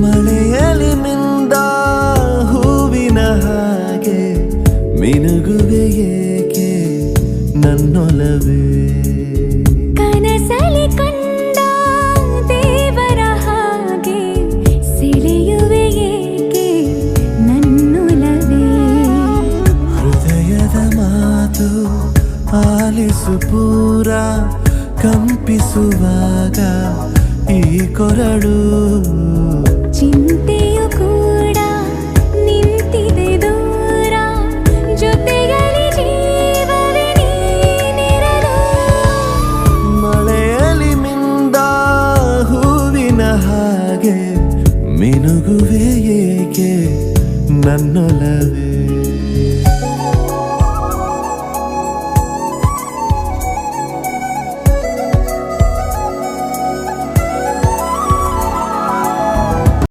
ಮಳೆಯಲ್ಲಿ ಮಿಂದ ಹೂವಿನ ಹಾಗೆ ಮಿನುಗುವೆ ಏಕೆ ನನ್ನೊಲವೇ. ಕನಸಲಿ ಕಂಡ ದೇವರ ಹಾಗೆ ಸೆಳೆಯುವೆ ಏಕೆ ನನ್ನೊಲವೇ. ಹೃದಯದ ಮಾತು ಆಲಿಸು ಪೂರ ಕಂಪಿಸುವಾಗ ಈ ಕೊರಳು. ಚಿಂತೆಯು ಕೂಡ ನಿಂತಿದೆ ದೂರ, ಜೊತೆಯಲ್ಲಿ ಜೀವವೇ ನೀನಿರಲು. ಮಳೆಯಲ್ಲಿ ಮಿಂದ ಹೂವಿನ ಹಾಗೆ ಮಿನುಗುವೆ ಏಕೆ ನನ್ನೊಲವೇ.